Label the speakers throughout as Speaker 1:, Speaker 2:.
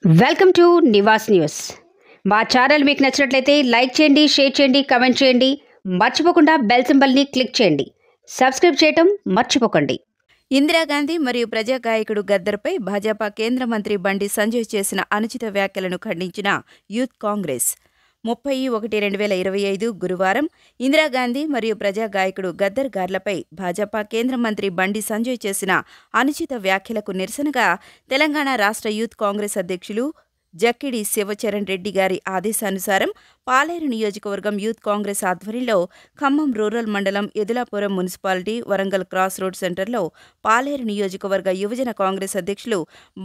Speaker 1: Welcome to Nivas news. మా channel మీకు నచ్చినట్లయితే లైక్ చేయండి, షేర్ చేయండి, కామెంట్ చేయండి. మర్చిపోకుండా బెల్ సింబల్ని క్లిక్ చేయండి. సబ్స్క్రైబ్ చేయటం మర్చిపోకండి.
Speaker 2: ఇందిరాగాంధీ మరియు ప్రజా గాయకుడు గద్దర్పై భాజపా కేంద్ర మంత్రి బండి సంజయ్ చేసిన అనుచిత వ్యాఖ్యలను ఖండించిన యూత్ కాంగ్రెస్ 30/1/2025 గురువారం ఇందిరాగాంధీ మరియు ప్రజా గాయకుడు గద్దర్ గార్లపై భాజపా కేంద్ర మంత్రి బండి సంజయ్ చేసిన అనుచిత వ్యాఖ్యలకు నిరసనగా తెలంగాణ రాష్ట్ర యూత్ కాంగ్రెస్ అధ్యక్షులు జక్కిడి శివచరణ్ రెడ్డి గారి ఆదేశానుసారం పాలేరు నియోజకవర్గం యూత్ కాంగ్రెస్ ఆధ్వర్యంలో ఖమ్మం రూరల్ మండలం Edulapuram municipality Warangal cross road సెంటర్లో పాలేరు నియోజకవర్గ యువజన కాంగ్రెస్ అధ్యక్షులు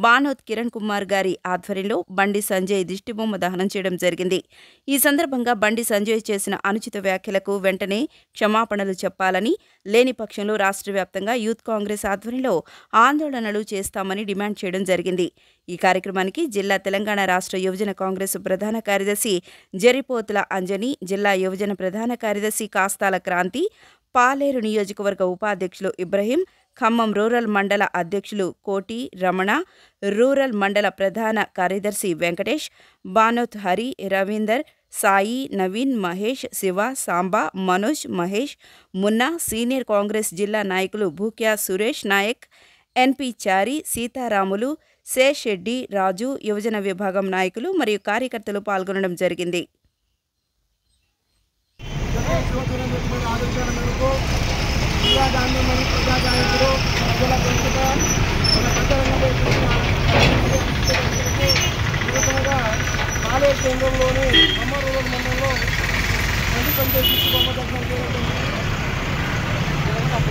Speaker 2: బానోత్ కిరణ్ కుమార్ గారి ఆధ్వర్యంలో బండి సంజయ్ దిష్టిబొమ్మ దహనం చేయడం జరిగింది. ఈ సందర్భంగా బండి సంజయ్ చేసిన అనుచిత వ్యాఖ్యలకు వెంటనే క్షమాపణలు చెప్పాలని, లేని పక్షంలో రాష్ట్ర వ్యాప్తంగా యూత్ కాంగ్రెస్ ఆధ్వర్యంలో ఆందోళనలు చేస్తామని డిమాండ్ చేయడం జరిగింది. ఈ కార్యక్రమానికి జిల్లా తెలంగాణ రాష్ట్ర యువజన కాంగ్రెస్ ప్రధాన కార్యదర్శి జరిపోతుల అంజని, జిల్లా యువజన ప్రధాన కార్యదర్శి కాస్తాల క్రాంతి, పాలేరు నియోజకవర్గ ఉపాధ్యక్షులు ఇబ్రహీం, ఖమ్మం రూరల్ మండల అధ్యక్షులు కోటి రమణ, రూరల్ మండల ప్రధాన కార్యదర్శి వెంకటేష్, బానోత్ హరి, రవీందర్, సాయి, నవీన్, మహేష్, శివ, సాంబా, మనోజ్, మహేష్, మున్నా, సీనియర్ కాంగ్రెస్ జిల్లా నాయకులు భూక్యా సురేష్ నాయక్, ఎన్పి చారి, సీతారాములు, శేషెడ్డి, రాజు, యువజన విభాగం నాయకులు మరియు కార్యకర్తలు పాల్గొనడం జరిగింది.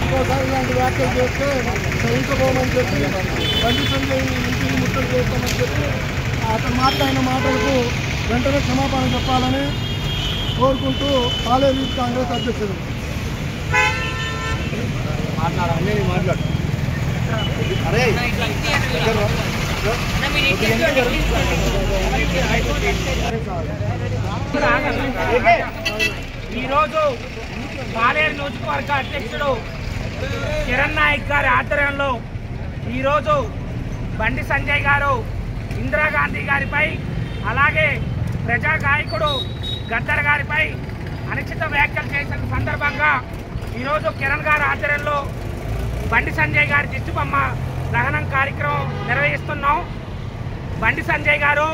Speaker 3: ఇంకోసారి ఇలాంటి వ్యాఖ్యలు చేస్తే సహించబోమని చెప్పి బండి సంజయ్ ఇంటిని ముట్టడి చేస్తామని చెప్పి అతను మాట్లాడిన మాటలకు వెంటనే క్షమాపణ చెప్పాలని కోరుకుంటూ పాలేరు యూత్ కాంగ్రెస్ అధ్యక్షుడు
Speaker 4: ఈరోజు పాలేరు నియోజకవర్గ అధ్యక్షుడు కిరణ్ నాయక్ గారి ఆధ్వర్యంలో ఈరోజు బండి సంజయ్ గారు ఇందిరాగాంధీ గారిపై, అలాగే ప్రజా గాయకుడు గద్దర్ గారిపై అనుచిత వ్యాఖ్యలు చేసిన సందర్భంగా ఈరోజు కిరణ్ గారి ఆధ్వర్యంలో బండి సంజయ్ గారి దిష్టిబొమ్మ దహనం కార్యక్రమం నిర్వహిస్తున్నాం. బండి సంజయ్ గారు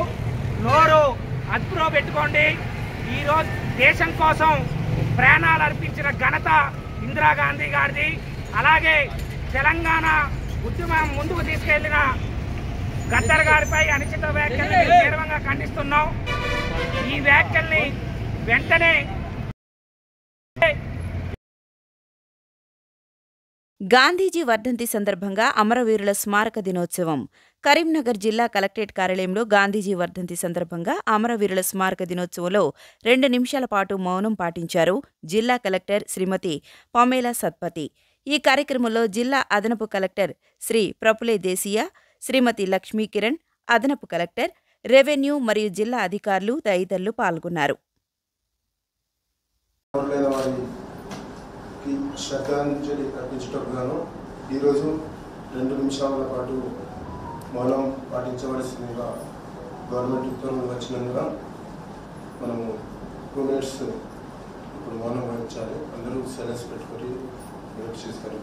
Speaker 4: నోరు అదుపులో పెట్టుకోండి. ఈరోజు దేశం కోసం ప్రాణాలు అర్పించిన ఘనత ఇందిరాగాంధీ గారిది. అలాగే తెలంగాణ ఉద్యమం ముందుకు తీసుకెళ్లిన గద్దర్ గారిపై అనుచిత వ్యాఖ్యల్ని తీవ్రంగా ఖండిస్తున్నాం. ఈ వ్యాఖ్యల్ని వెంటనే
Speaker 2: గాంధీజీ వర్ధంతి సందర్భంగా అమరవీరుల స్మారక దినోత్సవం. కరీంనగర్ జిల్లా కలెక్టరేట్ కార్యాలయంలో గాంధీజీ వర్ధంతి సందర్భంగా అమరవీరుల స్మారక దినోత్సవంలో 2 నిమిషాల పాటు మౌనం పాటించారు జిల్లా కలెక్టర్ శ్రీమతి పమేలా సత్పతి. ఈ కార్యక్రమంలో జిల్లా అదనపు కలెక్టర్ శ్రీ ప్రపులే దేశీయ, శ్రీమతి లక్ష్మీ కిరణ్, అదనపు కలెక్టర్, రెవెన్యూ మరియు జిల్లా అధికారులు తదితరులు పాల్గొన్నారు.
Speaker 5: శ్రద్ధాంజలి అర్పించటకు గాను ఈరోజు 2 నిమిషాల పాటు మౌనం పాటించవలసిందిగా గవర్నమెంట్ ఉత్తర్వులు వచ్చినందున మనము 2 minutes ఇప్పుడు మౌనం వహించాలి. అందరూ సైలెన్స్ పెట్టుకొని వెయిట్ చేసుకొని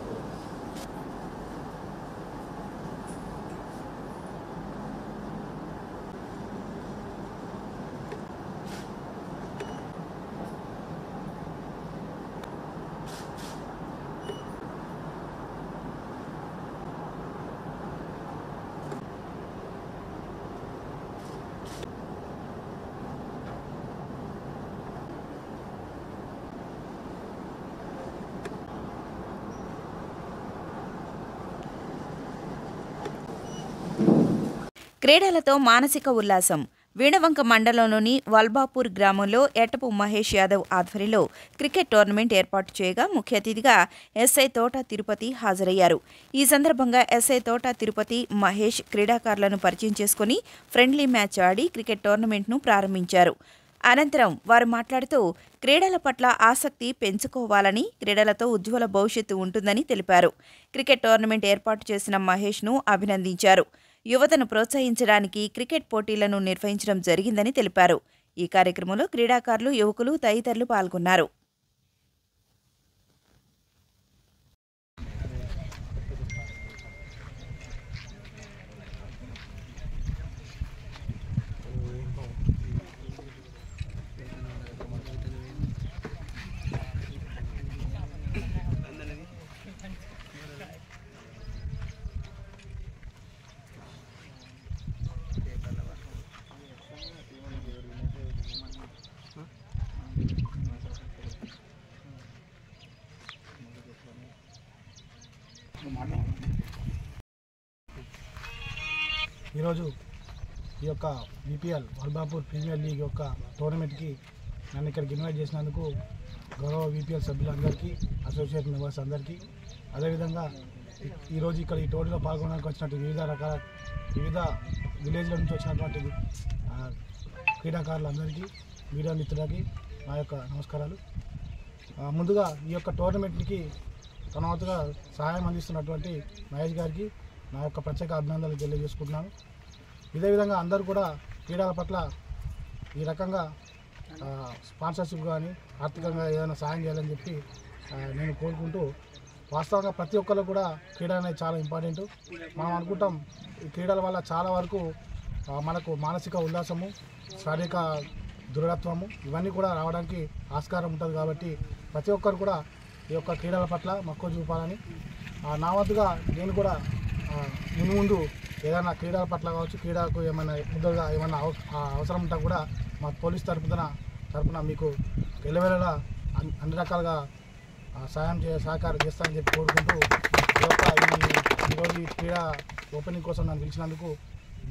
Speaker 2: క్రీడలతో మానసిక ఉల్లాసం. వీణవంక మండలంలోని వల్బాపూర్ గ్రామంలో ఎటపు మహేష్ యాదవ్ ఆధ్వర్యంలో క్రికెట్ టోర్నమెంట్ ఏర్పాటు చేయగా ముఖ్య అతిథిగా ఎస్ఐ తోట తిరుపతి హాజరయ్యారు. ఈ సందర్భంగా ఎస్ఐ తోట తిరుపతి, మహేష్ క్రీడాకారులను పరిచయం చేసుకుని ఫ్రెండ్లీ మ్యాచ్ ఆడి క్రికెట్ టోర్నమెంట్ను ప్రారంభించారు. అనంతరం వారు మాట్లాడుతూ క్రీడల పట్ల ఆసక్తి పెంచుకోవాలని, క్రీడలతో ఉజ్వల భవిష్యత్తు ఉంటుందని తెలిపారు. క్రికెట్ టోర్నమెంట్ ఏర్పాటు చేసిన మహేష్ను అభినందించారు. యువతను ప్రోత్సహించడానికి క్రికెట్ పోటీలను నిర్వహించడం జరిగిందని తెలిపారు. ఈ కార్యక్రమంలో క్రీడాకారులు, యువకులు తదితరులు పాల్గొన్నారు.
Speaker 3: ఈరోజు ఈ యొక్క బీపీఎల్ వల్బాపూర్ ప్రీమియర్ లీగ్ యొక్క టోర్నమెంట్కి నన్ను ఇక్కడికి ఇన్వైట్ చేసినందుకు గౌరవ బీపీఎల్ సభ్యులందరికీ, అసోసియేట్ మెంబర్స్ అందరికీ, అదేవిధంగా ఈరోజు ఇక్కడ ఈ టోర్నీలో పాల్గొనడానికి వచ్చినట్టు వివిధ విలేజ్ల నుంచి వచ్చినటువంటి క్రీడాకారులందరికీ, మీడియా మిత్రులకి నా యొక్క నమస్కారాలు. ముందుగా ఈ యొక్క టోర్నమెంట్కి తన వంతుగా సహాయం అందిస్తున్నటువంటి మహేష్ గారికి నా యొక్క ప్రత్యేక అభినందనలు తెలియజేసుకుంటున్నాను. ఇదే విధంగా అందరూ కూడా క్రీడల పట్ల ఈ రకంగా స్పాన్సర్షిప్ కానీ ఆర్థికంగా ఏదైనా సాయం చేయాలని చెప్పి నేను కోరుకుంటూ, వాస్తవంగా ప్రతి ఒక్కరు కూడా క్రీడ అనేది చాలా ఇంపార్టెంట్. మనం అనుకుంటాం ఈ క్రీడల వల్ల చాలా వరకు మనకు మానసిక ఉల్లాసము, శారీరక దృఢత్వము ఇవన్నీ కూడా రావడానికి ఆస్కారం ఉంటుంది. కాబట్టి ప్రతి ఒక్కరు కూడా ఈ యొక్క క్రీడల పట్ల మక్కువ చూపాలని, నా వంతుగా నేను కూడా ముందు ఏదైనా క్రీడల పట్ల కావచ్చు, క్రీడకు ఏమైనా ముందుగా ఏమైనా అవసరం ఉంటే కూడా మా పోలీస్ తరపున మీకు ఎల్లవేళలా అన్ని రకాలుగా సహకారం చేస్తానని చెప్పి కోరుకుంటూ, ఈరోజు ఈ క్రీడా ఓపెనింగ్ కోసం నన్ను పిలిచినందుకు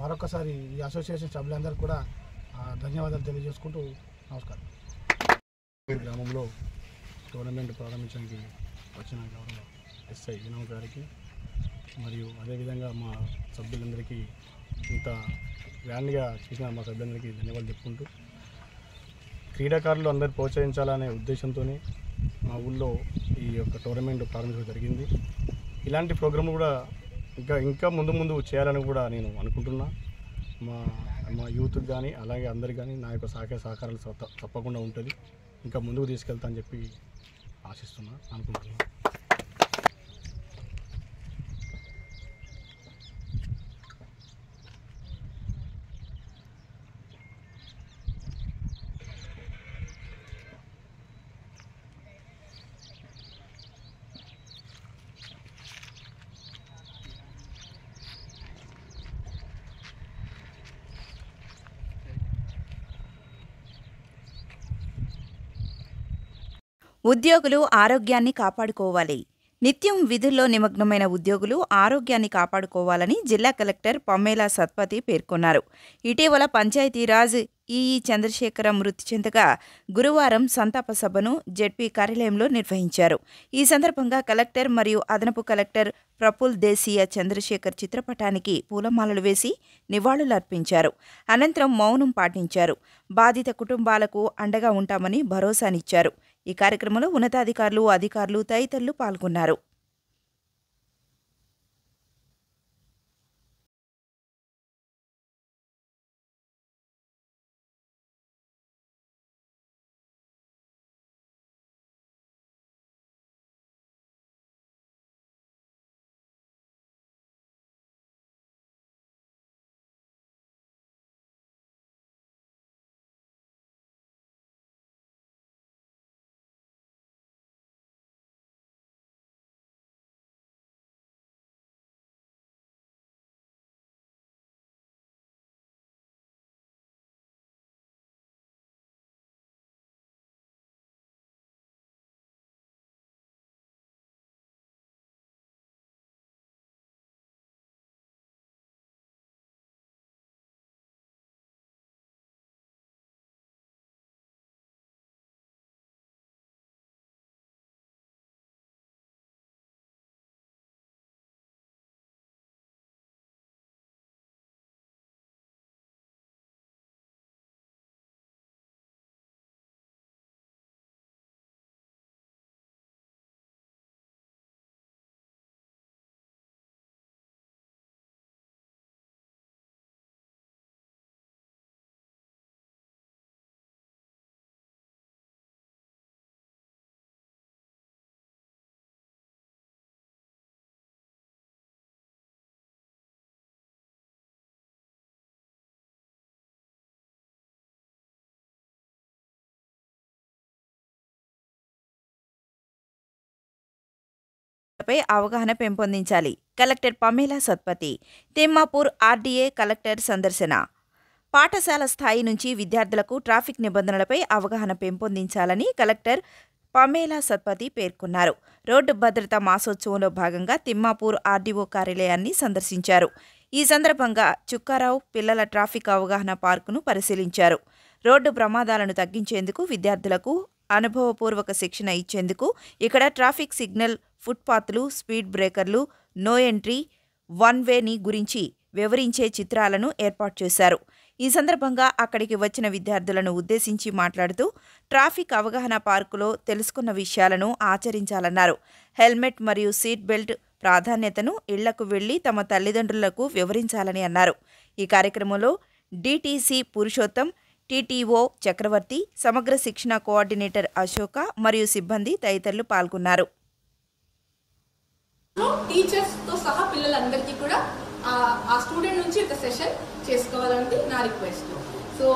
Speaker 3: మరొకసారి ఈ అసోసియేషన్ సభ్యులందరూ కూడా ధన్యవాదాలు తెలియజేసుకుంటూ నమస్కారం. గ్రామంలో టోర్నమెంట్ ప్రారంభించడానికి వచ్చిన గౌరవ ఎస్ఐ వినోద్ గారికి మరియు అదేవిధంగా మా సభ్యులందరికీ, ఇంత గ్రాండ్గా చేసిన మా సభ్యులందరికీ ధన్యవాదాలు చెప్పుకుంటూ, క్రీడాకారులు అందరూ ప్రోత్సహించాలనే ఉద్దేశంతో మా ఊళ్ళో ఈ యొక్క టోర్నమెంట్ ప్రారంభించడం జరిగింది. ఇలాంటి ప్రోగ్రాంలు కూడా ఇంకా ముందు చేయాలని కూడా నేను అనుకుంటున్నా. మా యూత్కి కానీ అలాగే అందరికి కానీ నా యొక్క సహకారాలు తప్పకుండా ఉంటుంది. ఇంకా ముందుకు తీసుకెళ్తా అని చెప్పి అనుకుంటున్నాను.
Speaker 2: ఉద్యోగులు ఆరోగ్యాన్ని కాపాడుకోవాలి. నిత్యం విధుల్లో నిమగ్నమైన ఉద్యోగులు ఆరోగ్యాన్ని కాపాడుకోవాలని జిల్లా కలెక్టర్ పమ్మేలా సత్పతి పేర్కొన్నారు. ఇటీవల పంచాయతీరాజ్ ఈఈ చంద్రశేఖర మృతి చెందగా గురువారం సంతాప సభను జెడ్పీ కార్యాలయంలో నిర్వహించారు. ఈ సందర్భంగా కలెక్టర్ మరియు అదనపు కలెక్టర్ ప్రఫుల్ దేశీయ చంద్రశేఖర్ చిత్రపటానికి పూలమాలలు వేసి నివాళులర్పించారు. అనంతరం మౌనం పాటించారు. బాధిత కుటుంబాలకు అండగా ఉంటామని భరోసానిచ్చారు. ఈ కార్యక్రమంలో ఉన్నతాధికారులు, అధికారులు తదితరులు పాల్గొన్నారు. నిబంధనలపై అవగాహన పెంపొందించాలి. Collector Pamela Satpathy. Thimmapur RDA collector సందర్శన. పాఠశాల స్థాయి నుంచి విద్యార్థులకు ట్రాఫిక్ నిబంధనలపై అవగాహన పెంపొందించాలని కలెక్టర్ పమేలా సత్పతి పేర్కొన్నారు. రోడ్డు భద్రతా మాసోత్సవంలో భాగంగా తిమ్మాపూర్ ఆర్డీఓ కార్యాలయాన్ని సందర్శించారు. ఈ సందర్భంగా చుక్కారావు పిల్లల ట్రాఫిక్ అవగాహన పార్కును పరిశీలించారు. రోడ్డు ప్రమాదాలను తగ్గించేందుకు విద్యార్థులకు అనుభవపూర్వక శిక్షణ ఇచ్చేందుకు ఇక్కడ ట్రాఫిక్ సిగ్నల్, ఫుట్పాత్లు, స్పీడ్ బ్రేకర్లు, నో ఎంట్రీ, వన్ వేని గురించి వివరించే చిత్రాలను ఏర్పాటు చేశారు. ఈ సందర్భంగా అక్కడికి వచ్చిన విద్యార్థులను ఉద్దేశించి మాట్లాడుతూ ట్రాఫిక్ అవగాహన పార్కులో తెలుసుకున్న విషయాలను ఆచరించాలన్నారు. హెల్మెట్ మరియు సీట్ బెల్ట్ ప్రాధాన్యతను ఇళ్లకు వెళ్లి తమ తల్లిదండ్రులకు వివరించాలని అన్నారు. ఈ కార్యక్రమంలో డీటీసీ పురుషోత్తం, టీటీఓ చక్రవర్తి, సమగ్ర శిక్షణ కోఆర్డినేటర్ అశోక మరియు సిబ్బంది తదితరులు పాల్గొన్నారు.
Speaker 6: టీచర్స్తో సహా పిల్లలందరికీ కూడా ఆ స్టూడెంట్ నుంచి ఒక సెషన్ చేసుకోవాలని నా రిక్వెస్ట్. సో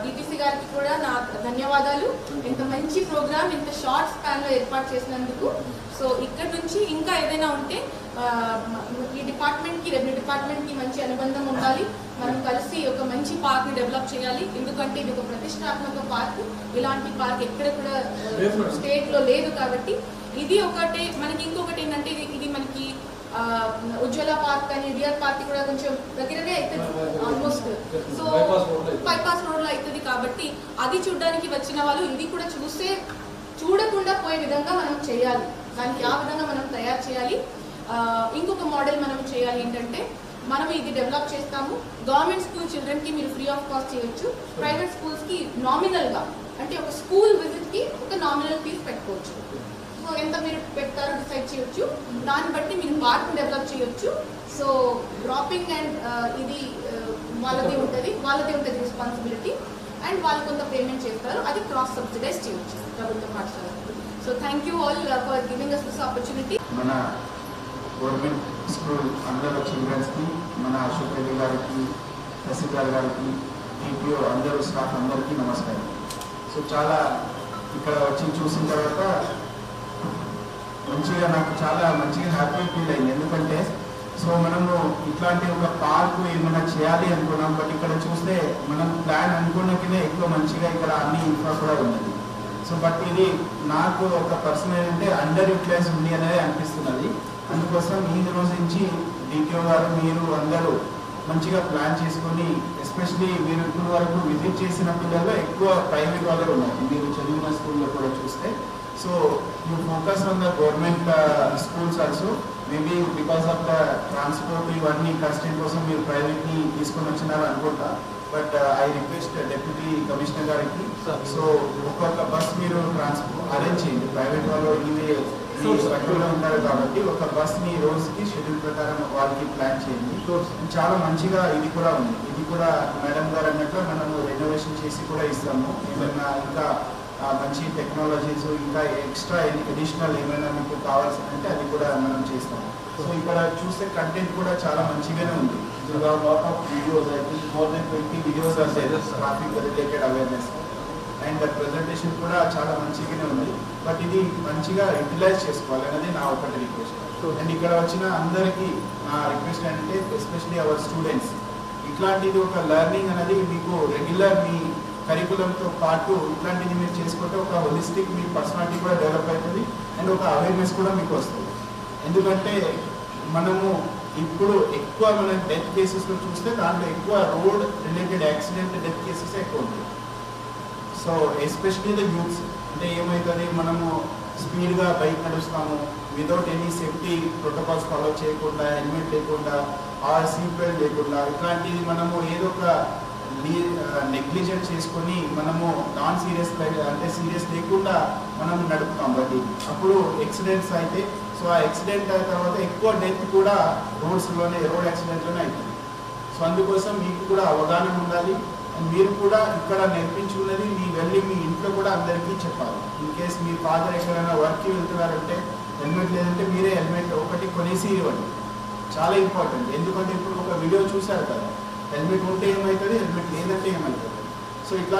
Speaker 6: డీటీసీ గారికి కూడా నా ధన్యవాదాలు. ఇంత మంచి ప్రోగ్రామ్ ఇంత షార్ట్ స్పాన్లో ఏర్పాటు చేసినందుకు. సో ఇక్కడ నుంచి ఇంకా ఏదైనా ఉంటే ఈ డిపార్ట్మెంట్కి, రెవెన్యూ డిపార్ట్మెంట్కి మంచి అనుబంధం ఉండాలి. మనం కలిసి ఒక మంచి పార్క్ని డెవలప్ చేయాలి. ఎందుకంటే ఇది ఒక ప్రతిష్టాత్మక పార్క్. ఇలాంటి పార్క్ ఎక్కడ కూడా స్టేట్లో లేదు. కాబట్టి ఇది ఒకటే. మనకి ఇంకొకటి ఏంటంటే ఇది మనకి ఉజ్వల పార్క్ అని, డియర్ పార్క్ కూడా కొంచెం దగ్గరనే అవుతుంది ఆల్మోస్ట్. సో బైపాస్ రోడ్లో అవుతుంది. కాబట్టి అది చూడడానికి వచ్చిన వాళ్ళు ఇది కూడా చూడకుండా పోయే విధంగా మనం చేయాలి. దానికి ఆ విధంగా మనం తయారు చేయాలి. ఇంకొక మోడల్ మనం చేయాలి ఏంటంటే, మనం ఇది డెవలప్ చేస్తాము. గవర్నమెంట్ స్కూల్ చిల్డ్రన్కి మీరు ఫ్రీ ఆఫ్ కాస్ట్ చేయొచ్చు. ప్రైవేట్ స్కూల్స్కి నామినల్గా, అంటే ఒక స్కూల్ విజిట్కి ఒక నామినల్ ఫీజు పెట్టుకోవచ్చు. సో ఎంత మీరు పెడతారో డిసైడ్ చేయొచ్చు. దాన్ని బట్టి మీరు పార్క్ని డెవలప్ చేయొచ్చు. సో డ్రాపింగ్ అండ్ ఇది వాళ్ళది ఉంటుంది రెస్పాన్సిబిలిటీ. అండ్ వాళ్ళు కొంత పేమెంట్ చేస్తారు. అది క్రాస్ సబ్సిడైజ్ చేయొచ్చు ప్రభుత్వ పాఠశాలకు. So thank you all for giving us this opportunity.
Speaker 7: మన గవర్నమెంట్ స్కూల్ అందరూ చిల్డ్రన్స్కి, మన అశోక్ రెడ్డి గారికి, తహసీల్దార్ గారికి, టీపీఓ అందరూ స్టాఫ్ అందరికీ నమస్కారం. సో చాలా ఇక్కడ వచ్చి చూసిన తర్వాత నాకు చాలా మంచిగా హ్యాపీ ఫీల్ అయింది. ఎందుకంటే సో మనము ఇట్లాంటి ఒక పార్కు ఏమైనా చేయాలి అనుకున్నాం. బట్ ఇక్కడ చూస్తే మనం ప్లాన్ అనుకున్నకనే ఎక్కువ మంచిగా ఇక్కడ అన్ని ఇన్ఫ్రా కూడా ఉన్నది. సో బట్ ఇది నాకు ఒక పర్సన్ ఏంటంటే అండర్ యూటిలైజ్ ఉంది అనేది అనిపిస్తున్నది. అందుకోసం ఈ రోజు నుంచి డిటిఓ గారు, మీరు అందరూ మంచిగా ప్లాన్ చేసుకొని, ఎస్పెషలీ మీరు ఇప్పుడు వరకు విజిట్ చేసిన పిల్లల్లో ఎక్కువ ప్రైవేట్ వాళ్ళు ఉన్నారు. మీరు చదివిన స్కూల్లో కూడా చూస్తే. So you focus on the government schools also. Maybe because of the transport ఇవన్నీ కస్టెంట్ కోసం మీరు ప్రైవేట్ని తీసుకొని వచ్చినారు అనుకుంటా. But I request deputy commissioner గారికి, సో ఒక్కొక్క బస్ మీరు అరేంజ్ చేయండి. ప్రైవేట్ వాళ్ళు ఇవే కంట్రోల్లో ఉంటారు కాబట్టి ఒక బస్ని రోజుకి షెడ్యూల్ ప్రకారం వాళ్ళకి ప్లాన్ చేయండి. చాలా మంచిగా ఇది కూడా ఉంది. ఇది కూడా మేడం గారు అన్నట్లు మనము రెనోవేషన్ చేసి కూడా ఇస్తాము. ఏమైనా ఇంకా మంచి టెక్నాలజీస్, ఇంకా ఎక్స్ట్రా అడిషనల్ ఏమైనా మీకు కావాల్సిందంటే అది కూడా మనం చేస్తాము. సో ఇక్కడ చూస్తే కంటెంట్ కూడా చాలా మంచిగానే ఉంది. Lot of videos, I think more than 20 videos are there traffic related awareness. And presentation కూడా చాలా మంచిగానే ఉంది. బట్ ఇది మంచిగా యూటిలైజ్ చేసుకోవాలి అనేది నా ఒకటి రిక్వెస్ట్. అండ్ ఇక్కడ వచ్చిన అందరికీ నా రిక్వెస్ట్ ఏంటంటే, ఎస్పెషలీ అవర్ స్టూడెంట్స్, ఇట్లాంటిది ఒక లెర్నింగ్ అనేది మీకు రెగ్యులర్ మీ కరికులంతో పాటు ఇట్లాంటిది మీరు చేసుకుంటే ఒక హోలిస్టిక్ మీ పర్సనాలిటీ కూడా డెవలప్ అవుతుంది. అండ్ ఒక అవేర్నెస్ కూడా మీకు వస్తుంది. ఎందుకంటే మనము ఇప్పుడు ఎక్కువ మన డెత్ కేసెస్లో చూస్తే దాంట్లో ఎక్కువ road related accident death cases ఎక్కువ ఉంటాయి. సో ఎస్పెషలీ ద యూత్స్, అంటే ఏమవుతుంది, మనము స్పీడ్గా బైక్ నడుస్తాము without any safety protocols follow చేయకుండా, హెల్మెట్ లేకుండా, ఆర్ సీట్ బెల్ట్ లేకుండా, ఇట్లాంటిది మనము ఏదో ఒక నెగ్లిజెంట్ చేసుకొని మనము నాన్ సీరియస్ అంటే సీరియస్ లేకుండా మనం నడుపుతాం బట్టి అప్పుడు యాక్సిడెంట్స్ అయితే. సో ఆ యాక్సిడెంట్ అయిన తర్వాత ఎక్కువ డెత్ కూడా రోడ్ యాక్సిడెంట్లోనే అవుతుంది. సో అందుకోసం మీకు కూడా అవగాహన ఉండాలి. అండ్ మీరు కూడా ఇక్కడ నేర్పించుకున్నది మీ వెళ్ళి మీ ఇంట్లో కూడా అందరికీ చెప్పాలి. ఇన్ కేస్ మీ ఫాదర్ ఎక్కడైనా వర్క్కి వెళ్తున్నారంటే హెల్మెట్ లేదంటే మీరే హెల్మెట్ ఒకటి కొనేసి ఇవ్వండి. చాలా ఇంపార్టెంట్. ఎందుకంటే ఇప్పుడు ఒక వీడియో చూశారు కదా, హెల్మెట్ ఉంటే ఏమవుతుంది, హెల్మెట్ లేదంటే ఏమవుతుంది. సో ఇట్లా